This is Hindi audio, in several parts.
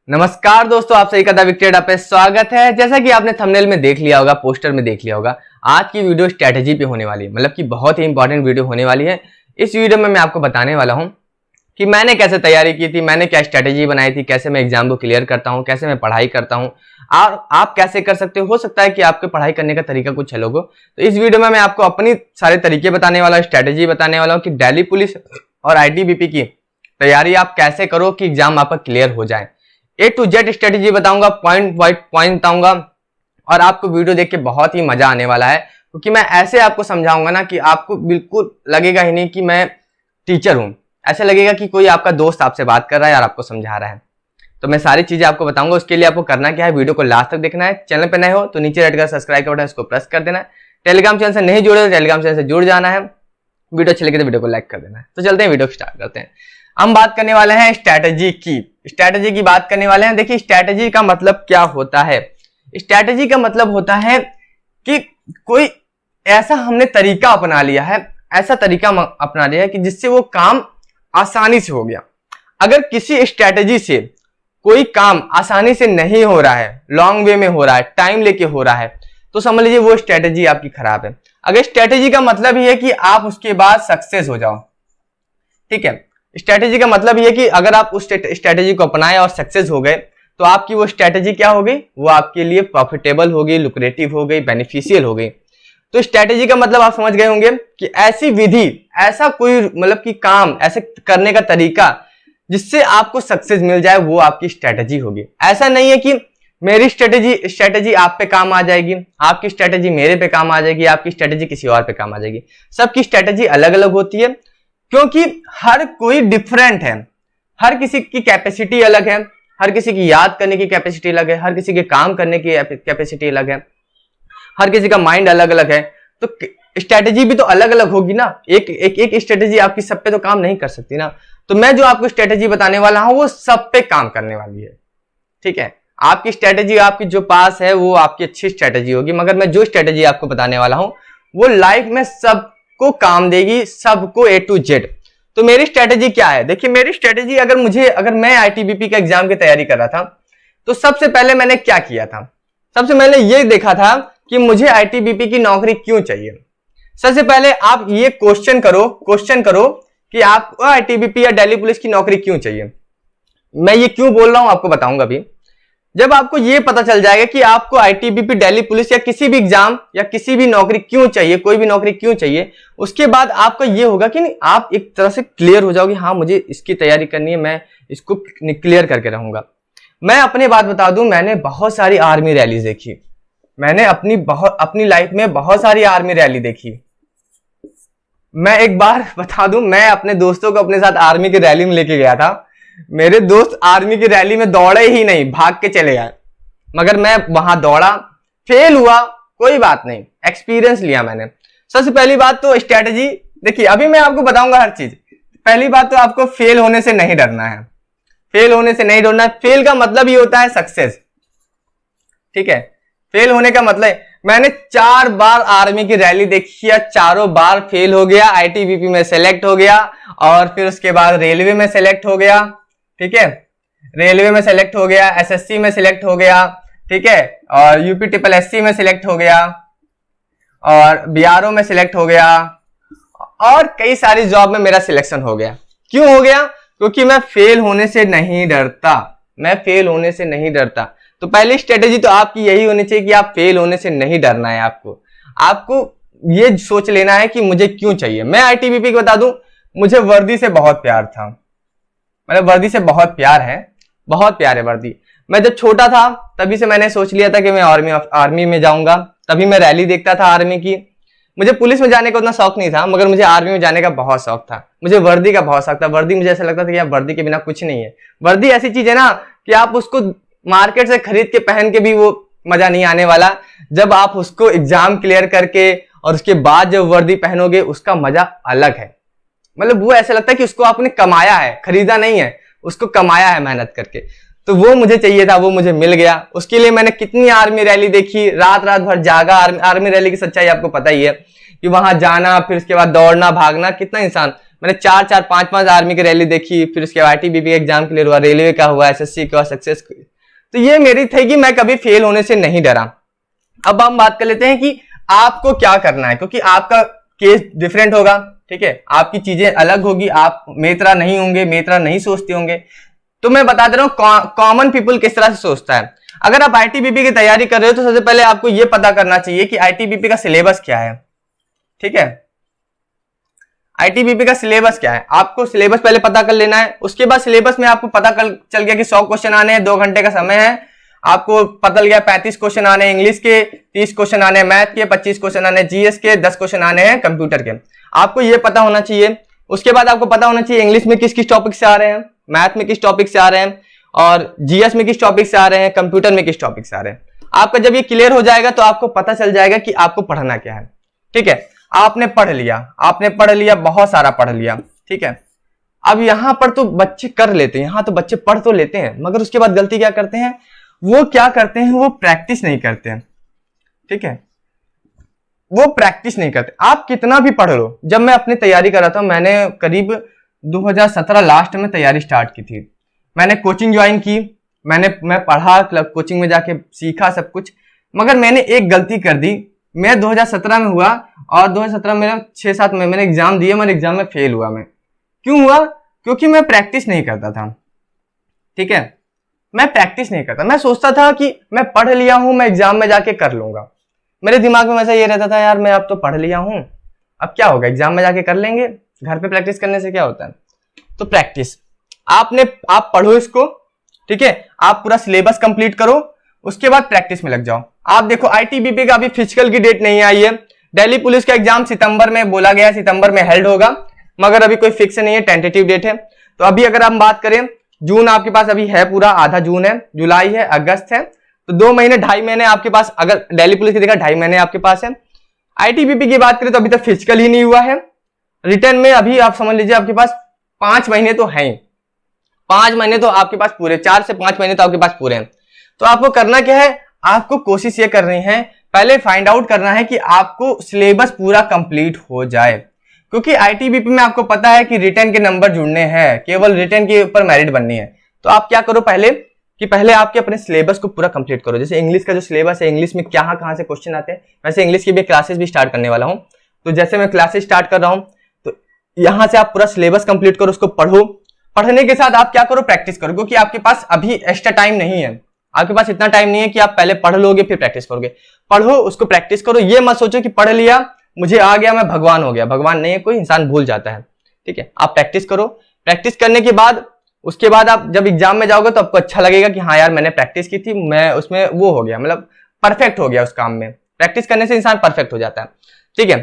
नमस्कार दोस्तों, आप सभी का द विक्टेड पे स्वागत है। जैसा कि आपने थंबनेल में देख लिया होगा, पोस्टर में देख लिया होगा, आज की वीडियो स्ट्रैटेजी पे होने वाली है। मतलब कि बहुत ही इंपॉर्टेंट वीडियो होने वाली है। इस वीडियो में मैं आपको बताने वाला हूं कि मैंने कैसे तैयारी की थी, मैंने क्या स्ट्रैटेजी बनाई थी, कैसे मैं एग्जाम को क्लियर करता हूं, कैसे मैं पढ़ाई करता हूं और आप कैसे कर सकते हो सकता है कि आपके पढ़ाई करने का तरीका कुछ अलग हो। तो इस वीडियो में मैं आपको अपनी सारे तरीके बताने वाला हूं, स्ट्रैटेजी बताने वाला हूं कि दिल्ली पुलिस और आईटीबीपी की तैयारी आप कैसे करो कि एग्जाम आपका क्लियर हो जाए। A to Z स्ट्रेटेजी बताऊंगा, पॉइंट बाय पॉइंट बताऊंगा और आपको वीडियो देख के बहुत ही मजा आने वाला है, क्योंकि मैं ऐसे आपको समझाऊंगा ना कि आपको बिल्कुल लगेगा ही नहीं कि मैं टीचर हूं। ऐसे लगेगा कि कोई आपका दोस्त आपसे बात कर रहा है और आपको समझा रहा है। तो मैं सारी चीजें आपको बताऊंगा। उसके लिए आपको करना क्या है, वीडियो को लास्ट तक देखना है। चैनल पे नए हो तो नीचे रेड कलर सब्सक्राइब का बटन इसको प्रेस कर देना है। टेलीग्राम चैनल से नहीं जुड़े तो टेलीग्राम चैनल से जुड़ जाना है। वीडियो अच्छी लगे तो वीडियो को लाइक कर देना है। तो चलते हैं, वीडियो स्टार्ट करते हैं। हम बात करने वाले हैं स्ट्रैटेजी की बात करने वाले हैं। देखिए, स्ट्रैटेजी का मतलब क्या होता है। स्ट्रैटेजी का मतलब होता है कि कोई ऐसा हमने तरीका अपना लिया है, ऐसा तरीका अपना लिया है कि जिससे वो काम आसानी से हो गया। अगर किसी स्ट्रैटेजी से कोई काम आसानी से नहीं हो रहा है, लॉन्ग वे में हो रहा है, टाइम लेके हो रहा है, तो समझ लीजिए वो स्ट्रैटेजी आपकी खराब है। अगर स्ट्रैटेजी का मतलब ही है कि आप उसके बाद सक्सेस हो जाओ, ठीक है। स्ट्रैटेजी का मतलब ये है कि अगर आप उस स्ट्रैटेजी को अपनाए और सक्सेस हो गए तो आपकी वो स्ट्रैटेजी क्या हो गई, वो आपके लिए प्रॉफिटेबल हो गई, लुक्रेटिव हो गई, बेनिफिशियल हो गई। तो स्ट्रैटेजी का मतलब आप समझ गए होंगे कि ऐसी विधि, ऐसा कोई मतलब कि काम, ऐसे करने का तरीका जिससे आपको सक्सेस मिल जाए, वो आपकी स्ट्रैटेजी होगी। ऐसा नहीं है कि मेरी स्ट्रैटेजी आप पे काम आ जाएगी, आपकी स्ट्रैटेजी मेरे पे काम आ जाएगी, आपकी स्ट्रैटेजी किसी और पे काम आ जाएगी। सबकी स्ट्रैटेजी अलग अलग होती है, क्योंकि हर कोई डिफरेंट है। हर किसी की कैपेसिटी अलग है, हर किसी की याद करने की कैपेसिटी अलग है, हर किसी के काम करने की कैपेसिटी अलग है, हर किसी का माइंड अलग अलग है। तो स्ट्रैटेजी भी तो अलग अलग होगी ना। एक स्ट्रैटेजी आपकी सब पे तो काम नहीं कर सकती ना। तो मैं जो आपको स्ट्रैटेजी बताने वाला हूं वो सब पे काम करने वाली है, ठीक है। आपकी स्ट्रैटेजी, आपकी जो पास है वो आपकी अच्छी स्ट्रैटेजी होगी, मगर मैं जो स्ट्रैटेजी आपको बताने वाला हूं वो लाइफ में सबको काम देगी, सबको A to Z। तो मेरी स्ट्रैटेजी क्या है, देखिए मेरी स्ट्रैटेजी, अगर मैं आईटीबीपी का एग्जाम की तैयारी कर रहा था तो सबसे पहले मैंने क्या किया था, सबसे पहले ये देखा था कि मुझे आईटीबीपी की नौकरी क्यों चाहिए। सबसे पहले आप ये क्वेश्चन करो कि आपको आईटीबीपी या दिल्ली पुलिस की नौकरी क्यों चाहिए। मैं ये क्यों बोल रहा हूं आपको बताऊंगा अभी। जब आपको ये पता चल जाएगा कि आपको आईटीबीपी, दिल्ली पुलिस या किसी भी एग्जाम या किसी भी नौकरी क्यों चाहिए, कोई भी नौकरी क्यों चाहिए, उसके बाद आपका ये होगा कि नहीं, आप एक तरह से क्लियर हो जाओगे, हाँ मुझे इसकी तैयारी करनी है, मैं इसको क्लियर करके रहूंगा। मैं अपनी बात बता दूं, मैंने बहुत सारी आर्मी रैलीज देखी। मैंने अपनी लाइफ में बहुत सारी आर्मी रैली देखी। मैं एक बार बता दूं, मैं अपने दोस्तों को अपने साथ आर्मी की रैली में लेके गया था। मेरे दोस्त आर्मी की रैली में दौड़े ही नहीं, भाग के चले गए। मगर मैं वहां दौड़ा, फेल हुआ, कोई बात नहीं, एक्सपीरियंस लिया मैंने। सबसे पहली बात तो स्ट्रैटेजी, देखिए अभी मैं आपको बताऊंगा हर चीज। पहली बात तो आपको फेल होने से नहीं डरना है, फेल होने से नहीं डरना है। फेल का मतलब ही होता है सक्सेस, ठीक है। फेल होने का मतलब, मैंने 4 बार आर्मी की रैली देखी है, चारों बार फेल हो गया। आईटीबीपी में सेलेक्ट हो गया और फिर उसके बाद रेलवे में सेलेक्ट हो गया, ठीक है। रेलवे में सेलेक्ट हो गया, एसएससी में सेलेक्ट हो गया, ठीक है, और यूपी ट्रिपल एससी में सेलेक्ट हो गया, और बीआरओ में सेलेक्ट हो गया, और कई सारी जॉब में मेरा सिलेक्शन हो गया। क्यों हो गया? क्योंकि मैं फेल होने से नहीं डरता, मैं फेल होने से नहीं डरता। तो पहली स्ट्रेटेजी तो आपकी यही होनी चाहिए कि आप फेल होने से नहीं डरना है। आपको ये सोच लेना है कि मुझे क्यों चाहिए। मैं आईटीबीपी को बता दूं, मुझे वर्दी से बहुत प्यार था, मतलब वर्दी से बहुत प्यार है, बहुत प्यार है वर्दी। मैं जब छोटा था तभी से मैंने सोच लिया था कि मैं आर्मी में जाऊंगा। तभी मैं रैली देखता था आर्मी की। मुझे पुलिस में जाने का उतना शौक नहीं था, मगर मुझे आर्मी में जाने का बहुत शौक था। मुझे वर्दी का बहुत शौक था। वर्दी मुझे ऐसा लगता था कि यार वर्दी के बिना कुछ नहीं है। वर्दी ऐसी चीज है ना कि आप उसको मार्केट से खरीद के पहन के भी वो मजा नहीं आने वाला। जब आप उसको एग्जाम क्लियर करके और उसके बाद जब वर्दी पहनोगे, उसका मजा अलग है। मतलब वो ऐसा लगता है कि उसको आपने कमाया है, खरीदा नहीं है, उसको कमाया है मेहनत करके। तो वो मुझे चाहिए था, वो मुझे मिल गया। उसके लिए मैंने कितनी आर्मी रैली देखी, रात रात भर जागा। आर्मी रैली की सच्चाई आपको पता ही है कि वहां जाना, फिर उसके बाद दौड़ना, भागना, कितना इंसान, मैंने 4-4, 5-5 आर्मी की रैली देखी, फिर उसके बाद ITBP एग्जाम क्लियर हुआ, रेलवे का हुआ, SSC का सक्सेस। तो ये मेरी थी कि मैं कभी फेल होने से नहीं डरा। अब हम बात कर लेते हैं कि आपको क्या करना है, क्योंकि आपका केस डिफरेंट होगा, ठीक है, आपकी चीजें अलग होगी, आप मेरी तरह नहीं होंगे, मेरी तरह नहीं सोचते होंगे। तो मैं बता दे रहा हूं कॉमन पीपल किस तरह से सोचता है। अगर आप ITBP की तैयारी कर रहे हो तो सबसे पहले आपको यह पता करना चाहिए कि ITBP का सिलेबस क्या है, ठीक है। ITBP का सिलेबस क्या है, आपको सिलेबस पहले पता कर लेना है। उसके बाद सिलेबस में आपको पता चल गया कि 100 क्वेश्चन आने हैं, 2 घंटे का समय है, आपको पता लग गया 35 क्वेश्चन आने हैं इंग्लिश के, 30 क्वेश्चन आने हैं मैथ के, 25 क्वेश्चन आने हैं GS के, 10 क्वेश्चन आने हैं कंप्यूटर के। आपको यह पता होना चाहिए। उसके बाद आपको पता होना चाहिए इंग्लिश में किस किस टॉपिक से आ रहे हैं, मैथ में किस टॉपिक से आ रहे हैं, और GS में किस टॉपिक से आ रहे हैं, कंप्यूटर में किस टॉपिक से आ रहे हैं। आपका जब ये क्लियर हो जाएगा तो आपको पता चल जाएगा कि आपको पढ़ना क्या है, ठीक है। आपने पढ़ लिया, बहुत सारा पढ़ लिया, ठीक है। अब यहां पर तो बच्चे कर लेते हैं, यहां तो बच्चे पढ़ तो लेते हैं, मगर उसके बाद गलती क्या करते हैं, वो प्रैक्टिस नहीं करते हैं, ठीक है, वो प्रैक्टिस नहीं करते। आप कितना भी पढ़ लो, जब मैं अपनी तैयारी कर रहा था, मैंने करीब 2017 लास्ट में तैयारी स्टार्ट की थी, मैंने कोचिंग ज्वाइन की, मैं पढ़ा, कोचिंग में जाके सीखा सब कुछ, मगर मैंने एक गलती कर दी। मैं 2017 में हुआ और 2017 में 6-7 में मैंने एग्जाम दिए, मेरे एग्जाम में फेल हुआ। मैं क्यों हुआ, क्योंकि मैं प्रैक्टिस नहीं करता था, ठीक है, मैं प्रैक्टिस नहीं करता। मैं सोचता था कि मैं पढ़ लिया हूं, मैं एग्जाम में जाके कर लूंगा। मेरे दिमाग में वैसा ये रहता था, यार मैं अब तो पढ़ लिया हूं, अब क्या होगा, एग्जाम में जाके कर लेंगे, घर पे प्रैक्टिस करने से क्या होता है। तो प्रैक्टिस आप पढ़ो इसको, ठीक है, आप पूरा सिलेबस कंप्लीट करो, उसके बाद प्रैक्टिस में लग जाओ। आप देखो ITBP का अभी फिजिकल की डेट नहीं आई है, दिल्ली पुलिस का एग्जाम सितंबर में बोला गया, सितंबर में हेल्ड होगा, मगर अभी कोई फिक्स नहीं है, टेंटेटिव डेट है। तो अभी अगर हम बात करें, जून आपके पास अभी है, पूरा आधा जून है, जुलाई है, अगस्त है, तो 2 महीने 2.5 महीने आपके पास, अगर दिल्ली पुलिस की देखा 2.5 महीने आपके पास है। ITBP की बात करें तो अभी तक फिजिकल ही नहीं हुआ है, रिटर्न में अभी आप समझ लीजिए आपके पास 5 महीने तो हैं, 5 महीने तो आपके पास पूरे, 4 से 5 महीने तो आपके पास पूरे हैं। तो आपको करना क्या है, आपको कोशिश ये करनी है, पहले फाइंड आउट करना है कि आपको सिलेबस पूरा कंप्लीट हो जाए, क्योंकि ITBP में आपको पता है कि रिटर्न के नंबर जुड़ने हैं, केवल रिटर्न के ऊपर मेरिट बननी है। तो आप क्या करो पहले आपके अपने सिलेबस को पूरा कंप्लीट करो। जैसे इंग्लिश का जो सिलेबस है, इंग्लिश में कहां से क्वेश्चन आते हैं, वैसे इंग्लिश की भी क्लासेस भी स्टार्ट करने वाला हूं। तो जैसे मैं क्लासेस स्टार्ट कर रहा हूं, तो यहां से आप पूरा सिलेबस कंप्लीट करो, उसको पढ़ो, पढ़ने के साथ आप क्या करो, प्रैक्टिस करो, क्योंकि आपके पास अभी एक्स्ट्रा टाइम नहीं है, आपके पास इतना टाइम नहीं है कि आप पहले पढ़ लोगे फिर प्रैक्टिस करोगे। पढ़ो, उसको प्रैक्टिस करो, ये मत सोचो कि पढ़ लिया, मुझे आ गया, मैं भगवान हो गया, भगवान नहीं है कोई, इंसान भूल जाता है, ठीक है। आप प्रैक्टिस करो, प्रैक्टिस करने के बाद उसके बाद आप जब एग्जाम में जाओगे तो आपको अच्छा लगेगा कि हाँ यार मैंने प्रैक्टिस की थी, मैं उसमें वो हो गया, मतलब परफेक्ट हो गया उस काम में। प्रैक्टिस करने से इंसान परफेक्ट हो जाता है, ठीक है।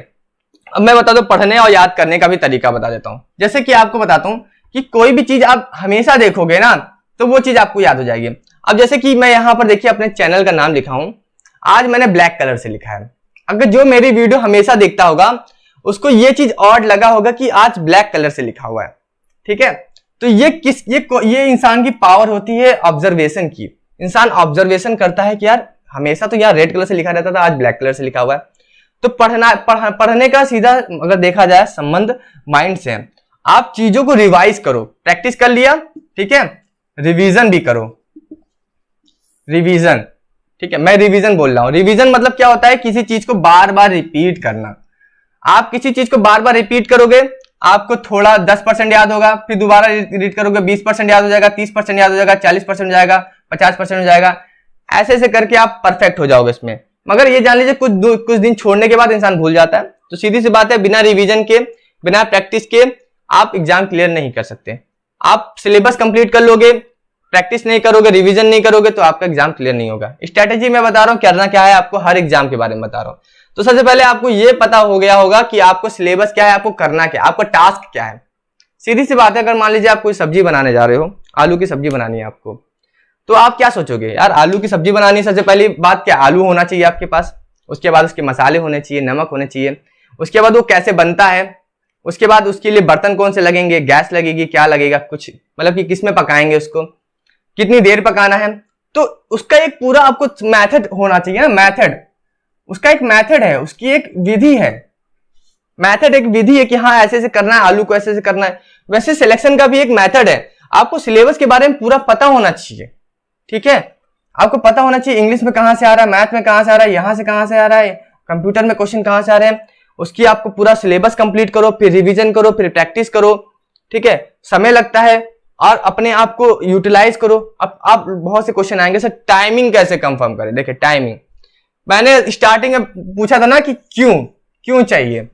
अब मैं बता दूं पढ़ने और याद करने का भी तरीका बता देता हूं। जैसे कि आपको बताता हूं कि कोई भी चीज आप हमेशा देखोगे ना तो वो चीज आपको याद हो जाएगी। अब जैसे कि मैं यहां पर देखिए अपने चैनल का नाम लिखा हूं, आज मैंने ब्लैक कलर से लिखा है। अगर जो मेरी वीडियो हमेशा देखता होगा उसको ये चीज ऑड लगा होगा कि आज ब्लैक कलर से लिखा हुआ है, ठीक है। तो ये इंसान की पावर होती है ऑब्जर्वेशन की। इंसान ऑब्जर्वेशन करता है कि यार हमेशा तो यार रेड कलर से लिखा रहता था, आज ब्लैक कलर से लिखा हुआ है। तो पढ़ने का सीधा अगर देखा जाए संबंध माइंड से है। आप चीजों को रिवाइज करो, प्रैक्टिस कर लिया, ठीक है, रिवीजन भी करो, रिवीजन, ठीक है। मैं रिवीजन बोल रहा हूं, रिवीजन मतलब क्या होता है, किसी चीज को बार बार रिपीट करना। आप किसी चीज को बार बार रिपीट करोगे, आपको थोड़ा 10% याद होगा, फिर दोबारा रीड करोगे 20% याद हो जाएगा, 30% याद हो जाएगा, 40% हो जाएगा, 50% हो जाएगा, ऐसे ऐसे करके आप परफेक्ट हो जाओगे इसमें। मगर ये जान लीजिए कुछ दिन छोड़ने के बाद इंसान भूल जाता है। तो सीधी सी बात है, बिना रिवीजन के, बिना प्रैक्टिस के आप एग्जाम क्लियर नहीं कर सकते। आप सिलेबस कंप्लीट कर लोगे, प्रैक्टिस नहीं करोगे, रिवीजन नहीं करोगे तो आपका एग्जाम क्लियर नहीं होगा। स्ट्रेटेजी मैं बता रहा हूं, करना क्या है आपको, हर एग्जाम के बारे में बता रहा हूं। तो सबसे पहले आपको यह पता हो गया होगा कि आपको सिलेबस क्या है, आपको करना क्या है, आपका टास्क क्या है। सीधी सी बात है, अगर मान लीजिए आप कोई सब्जी बनाने जा रहे हो, आलू की सब्जी बनानी है आपको, तो आप क्या सोचोगे, यार आलू की सब्जी बनानी, सबसे पहली बात क्या, आलू होना चाहिए आपके पास, उसके बाद उसके मसाले होने चाहिए, नमक होने चाहिए, उसके बाद वो कैसे बनता है, उसके बाद उसके लिए बर्तन कौन से लगेंगे, गैस लगेगी, क्या लगेगा, कुछ मतलब कि किस में पकाएंगे उसको, कितनी देर पकाना है। तो उसका एक पूरा आपको मेथड होना चाहिए ना, मेथड, उसका एक मेथड है, उसकी एक विधि है। मेथड एक विधि है कि हाँ ऐसे ऐसे करना है, आलू को ऐसे ऐसे करना है, वैसे सिलेक्शन का भी एक मेथड है। आपको सिलेबस के बारे में पूरा पता होना चाहिए, ठीक है। आपको पता होना चाहिए इंग्लिश में कहां से आ रहा है, मैथ में कहां से आ रहा है, यहां से कहां से आ रहा है, कंप्यूटर में क्वेश्चन कहां से आ रहे हैं, उसकी आपको पूरा सिलेबस कंप्लीट करो, फिर रिवीजन करो, फिर प्रैक्टिस करो, ठीक है। समय लगता है और अपने आप को यूटिलाइज करो। अब आप बहुत से क्वेश्चन आएंगे सर टाइमिंग कैसे कंफर्म करें। देखिए टाइमिंग मैंने स्टार्टिंग में पूछा था ना कि क्यों चाहिए।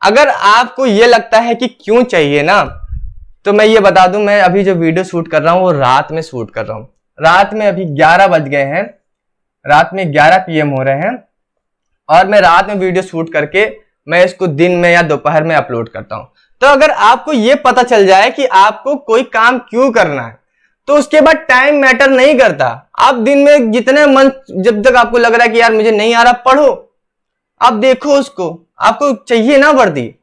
अगर आपको ये लगता है कि क्यों चाहिए ना, तो मैं ये बता दूं, मैं अभी जो वीडियो शूट कर रहा हूं वो रात में शूट कर रहा हूं। रात में अभी 11 बज गए हैं, रात में 11 PM हो रहे हैं और मैं रात में वीडियो शूट करके मैं इसको दिन में या दोपहर में अपलोड करता हूं। तो अगर आपको ये पता चल जाए कि आपको कोई काम क्यों करना है, तो उसके बाद टाइम मैटर नहीं करता। आप दिन में जितने मन, जब तक आपको लग रहा है कि यार मुझे नहीं आ रहा, पढ़ो, आप देखो उसको। आपको चाहिए ना वर्दी,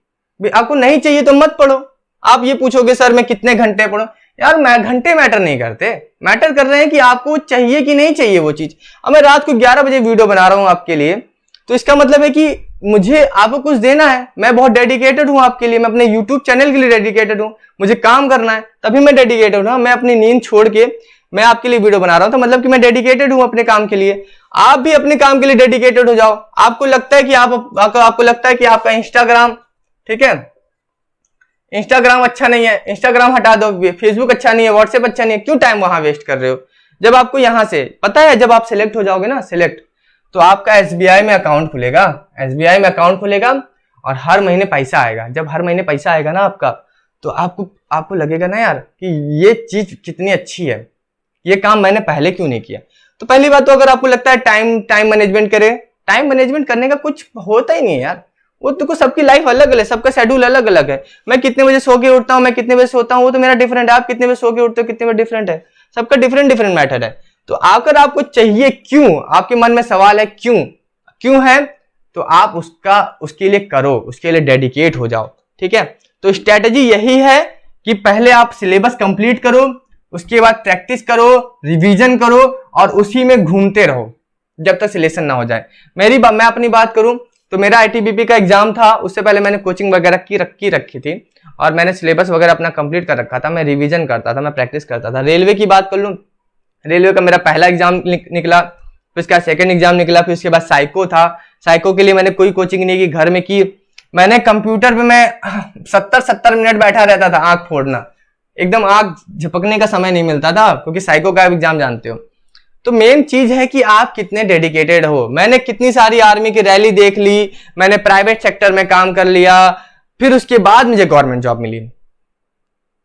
आपको नहीं चाहिए तो मत पढ़ो। आप ये पूछोगे सर मैं कितने घंटे पढ़ूं, यार मैं घंटे मैटर नहीं करते, मैटर कर रहे हैं कि आपको चाहिए कि नहीं चाहिए वो चीज। अब मैं रात को 11 बजे वीडियो बना रहा हूं आपके लिए, तो इसका मतलब है कि मुझे आपको कुछ देना है। मैं बहुत डेडिकेटेड हूं आपके लिए, मैं अपने यूट्यूब चैनल के लिए डेडिकेटेड हूं, मुझे काम करना है तभी मैं डेडिकेटेड हूं। मैं अपनी नींद छोड़ के मैं आपके लिए वीडियो बना रहा हूं, तो मतलब कि मैं डेडिकेटेड हूं अपने काम के लिए। आप भी अपने काम के लिए डेडिकेटेड हो जाओ। आपको लगता है कि आपको लगता है कि आपका इंस्टाग्राम, ठीक है, इंस्टाग्राम अच्छा नहीं है, इंस्टाग्राम हटा दो, फेसबुक अच्छा नहीं है, व्हाट्सएप अच्छा नहीं है, क्यों टाइम वहां वेस्ट कर रहे हो। जब आपको यहां से पता है, जब आप सिलेक्ट हो जाओगे ना, सिलेक्ट, तो आपका SBI में अकाउंट खुलेगा, SBI में अकाउंट खुलेगा और हर महीने पैसा आएगा। जब हर महीने पैसा आएगा ना आपका, तो आपको लगेगा ना यार कि ये चीज कितनी अच्छी है, ये काम मैंने पहले क्यों नहीं किया। तो पहली बात तो अगर आपको लगता है टाइम मैनेजमेंट करे, टाइम मैनेजमेंट करने का कुछ होता ही नहीं है यार। वो तो सबकी लाइफ अलग अलग है, सबका शेड्यूल अलग अलग है। मैं कितने बजे सो के उठता हूँ, मैं कितने बजे सोता हूँ, वो तो मेरा डिफरेंट है। आप कितने बजे सो के उठते हो, कितने बजे डिफरेंट है, सबका डिफरेंट मैथड है। तो अगर आपको चाहिए क्यों, आपके मन में सवाल है क्यों है, तो आप उसके लिए करो, उसके लिए डेडिकेट हो जाओ, ठीक है। तो स्ट्रेटेजी यही है कि पहले आप सिलेबस कंप्लीट करो, उसके बाद प्रैक्टिस करो, रिवीजन करो और उसी में घूमते रहो जब तक सिलेक्शन ना हो जाए। मैं अपनी बात करूं तो मेरा ITBP का एग्जाम था, उससे पहले मैंने कोचिंग वगैरह की रखी थी और मैंने सिलेबस वगैरह अपना कंप्लीट कर रखा था। मैं रिवीजन करता था, मैं प्रैक्टिस करता था। रेलवे की बात कर लूं, रेलवे का मेरा पहला एग्जाम निकला, फिर उसका सेकंड एग्जाम निकला, फिर उसके बाद साइको था। साइको के लिए मैंने कोई कोचिंग नहीं की, घर में की। मैंने कंप्यूटर पे मैं 70 मिनट बैठा रहता था, आंख फोड़ना, एकदम आंख झपकने का समय नहीं मिलता था, क्योंकि साइको का एग्जाम जानते हो। तो मेन चीज है कि आप कितने डेडिकेटेड हो। मैंने कितनी सारी आर्मी की रैली देख ली, मैंने प्राइवेट सेक्टर में काम कर लिया, फिर उसके बाद मुझे गवर्नमेंट जॉब मिली।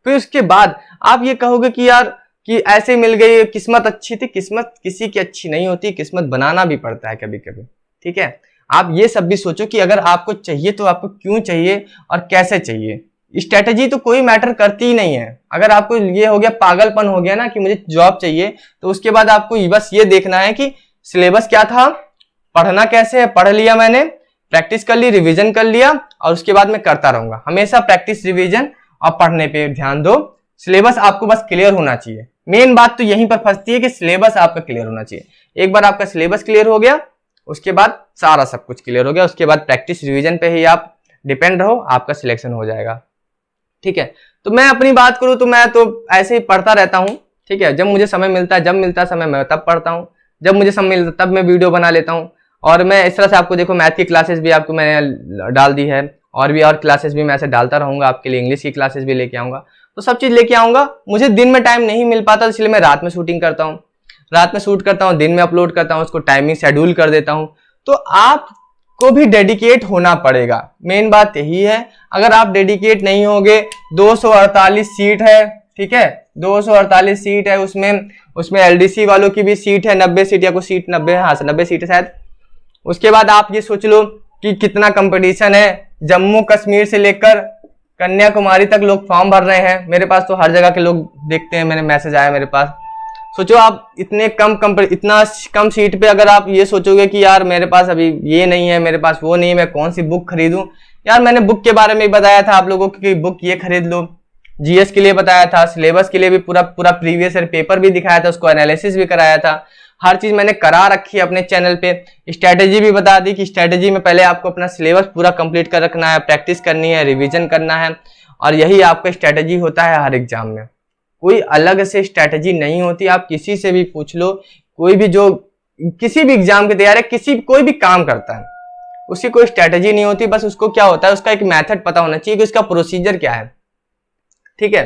फिर उसके बाद आप ये कहोगे कि यार कि ऐसे मिल गई, किस्मत अच्छी थी। किस्मत किसी की अच्छी नहीं होती, किस्मत बनाना भी पड़ता है कभी कभी, ठीक है। आप ये सब भी सोचो कि अगर आपको चाहिए तो आपको क्यों चाहिए और कैसे चाहिए। स्ट्रेटेजी तो कोई मैटर करती ही नहीं है। अगर आपको ये हो गया, पागलपन हो गया ना कि मुझे जॉब चाहिए, तो उसके बाद आपको बस ये देखना है कि सिलेबस क्या था, पढ़ना कैसे है, पढ़ लिया मैंने, प्रैक्टिस कर ली, रिवीजन कर लिया और उसके बाद मैं करता रहूंगा। हमेशा प्रैक्टिस, रिवीजन और पढ़ने पे ध्यान दो। सिलेबस आपको बस क्लियर होना चाहिए। मेन बात तो यहीं पर फंसती है कि सिलेबस आपका क्लियर होना चाहिए। एक बार आपका सिलेबस क्लियर हो गया, उसके बाद सारा सब कुछ क्लियर हो गया। उसके बाद प्रैक्टिस, रिवीजन पे ही आप डिपेंड रहो, आपका सिलेक्शन हो जाएगा, ठीक है। तो मैं अपनी बात करूं तो मैं तो ऐसे ही पढ़ता रहता हूं, ठीक है। जब मुझे समय मिलता है, जब मिलता है समय, मैं तब पढ़ता हूं। जब मुझे समय मिलता है तब मैं वीडियो बना लेता हूं। और मैं इस तरह से आपको देखो, मैथ की क्लासेस भी आपको मैंने डाल दी है, और क्लासेस भी मैं ऐसे डालता रहूंगा आपके लिए। इंग्लिश की क्लासेस भी लेके आऊंगा, तो सब चीज लेके आऊंगा। मुझे दिन में टाइम नहीं मिल पाता, इसलिए मैं रात में शूटिंग करता हूँ, रात में शूट करता हूँ, दिन में अपलोड करता हूँ, उसको टाइमिंग शेड्यूल कर देता हूँ। तो आप को भी डेडिकेट होना पड़ेगा, मेन बात यही है। अगर आप डेडिकेट नहीं होगे, 248 सीट है, ठीक है, 248 सीट है, उसमें LDC वालों की भी सीट है 90 सीट, या कोई सीट 90 है, हाँ 90 सीट है शायद। उसके बाद आप ये सोच लो कि कितना कंपटीशन है। जम्मू कश्मीर से लेकर कन्याकुमारी तक लोग फॉर्म भर रहे हैं। मेरे पास तो हर जगह के लोग देखते हैं, मैंने मैसेज आया मेरे पास। सोचो आप इतना कम सीट पे अगर आप ये सोचोगे कि यार मेरे पास अभी ये नहीं है, मेरे पास वो नहीं है, मैं कौन सी बुक खरीदूं। यार मैंने बुक के बारे में बताया था आप लोगों को कि बुक ये खरीद लो। GS के लिए बताया था, सिलेबस के लिए भी पूरा प्रीवियस ईयर पेपर भी दिखाया था, उसको एनालिसिस भी कराया था। हर चीज मैंने करा रखी है अपने चैनल पे। स्ट्रैटेजी भी बता दी कि स्ट्रैटेजी में पहले आपको अपना सिलेबस पूरा कंप्लीट कर रखना है, प्रैक्टिस करनी है, रिवीजन करना है, और यही आपका स्ट्रैटेजी होता है हर एग्जाम में। कोई अलग से स्ट्रैटेजी नहीं होती। आप किसी से भी पूछ लो, कोई भी जो किसी भी एग्जाम की तैयारी, कोई भी काम करता है, उसकी कोई स्ट्रैटेजी नहीं होती। बस उसको क्या होता है, उसका एक मेथड पता होना चाहिए कि उसका प्रोसीजर क्या है। ठीक है,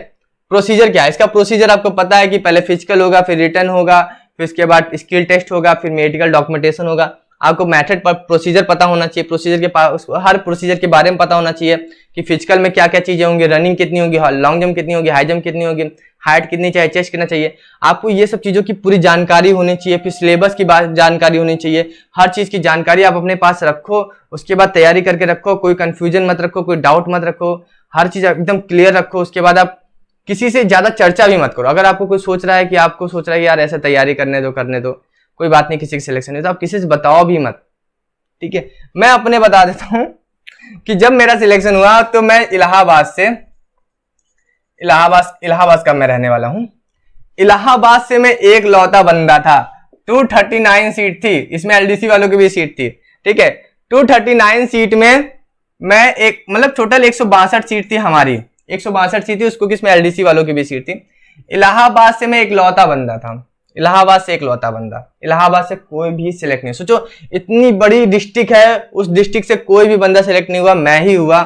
प्रोसीजर क्या है इसका? प्रोसीजर आपको पता है कि पहले फिजिकल होगा, फिर रिटर्न होगा, फिर इसके बाद स्किल टेस्ट होगा, फिर मेडिकल डॉक्यूमेंटेशन होगा। आपको मेथड पर प्रोसीजर पता होना चाहिए, प्रोसीजर के पास हर प्रोसीजर के बारे में पता होना चाहिए कि फिजिकल में क्या क्या चीजें होंगी, रनिंग कितनी होगी, लॉन्ग जंप कितनी होगी, हाई जंप कितनी होगी, हाइट कितनी चाहिए, चेस्ट कितना चाहिए। आपको ये सब चीजों की पूरी जानकारी होनी चाहिए। फिर सिलेबस की जानकारी होनी चाहिए। हर चीज की जानकारी आप अपने पास रखो, उसके बाद तैयारी करके रखो। कोई कंफ्यूजन मत रखो, कोई डाउट मत रखो, हर चीज एकदम क्लियर रखो। उसके बाद आप किसी से ज्यादा चर्चा भी मत करो। अगर आपको कोई सोच रहा है कि यार ऐसे तैयारी करने दो, कोई बात नहीं, किसी की सिलेक्शन नहीं, तो आप किसी से बताओ भी मत। ठीक है, मैं अपने बता देता हूं कि जब मेरा सिलेक्शन हुआ तो मैं इलाहाबाद का मैं रहने वाला हूं। इलाहाबाद से मैं एक लौता बंदा था। 239 सीट थी, इसमें एलडीसी वालों की भी सीट थी। ठीक है, 239 सीट में मैं एक मतलब टोटल 162 सीट थी हमारी, 162 सीट थी, उसको किसमें एलडीसी वालों की भी सीट थी। इलाहाबाद से मैं एक लौता बंदा था, इलाहाबाद से एक लौता बंदा। इलाहाबाद से कोई भी सिलेक्ट नहीं। सोचो, इतनी बड़ी डिस्ट्रिक्ट है, उस डिस्ट्रिक्ट से कोई भी बंदा सिलेक्ट नहीं हुआ, मैं ही हुआ।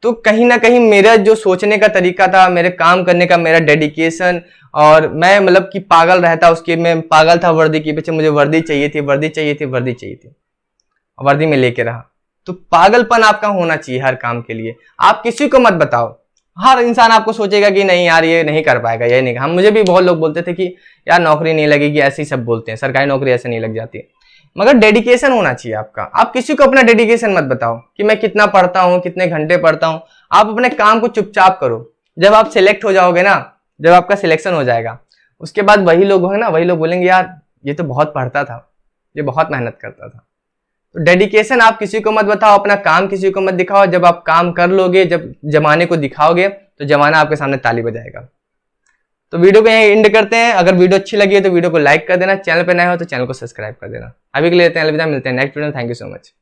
तो कहीं ना कहीं मेरा जो सोचने का तरीका था, मेरे काम करने का, मेरा डेडिकेशन, और मैं मतलब कि पागल रहता उसके, मैं पागल था वर्दी के पीछे, मुझे वर्दी चाहिए थी, वर्दी चाहिए थी, वर्दी चाहिए थी, वर्दी में लेके रहा। तो पागलपन आपका होना चाहिए हर काम के लिए। आप किसी को मत बताओ। हर इंसान आपको सोचेगा कि नहीं यार ये नहीं कर पाएगा, ये नहीं। हम मुझे भी बहुत लोग बोलते थे कि यार नौकरी नहीं लगेगी, ऐसे ही सब बोलते हैं, सरकारी नौकरी ऐसे नहीं लग जाती। मगर डेडिकेशन होना चाहिए आपका। आप किसी को अपना डेडिकेशन मत बताओ कि मैं कितना पढ़ता हूँ, कितने घंटे पढ़ता हूँ। आप अपने काम को चुपचाप करो। जब आप सिलेक्ट हो जाओगे ना, जब आपका सिलेक्शन हो जाएगा, उसके बाद वही लोग है ना, वही लोग बोलेंगे यार ये तो बहुत पढ़ता था, ये बहुत मेहनत करता था। तो डेडिकेशन आप किसी को मत बताओ, अपना काम किसी को मत दिखाओ। जब आप काम कर लोगे, जब जमाने को दिखाओगे, तो जमाना आपके सामने ताली बजाएगा। तो वीडियो को यहीं एंड करते हैं। अगर वीडियो अच्छी लगी है तो वीडियो को लाइक कर देना, चैनल पे नए हो तो चैनल को सब्सक्राइब कर देना। अभी के लिए लेते हैं अलविदा, मिलते हैं नेक्स्ट वीडियो में। Thank you so much.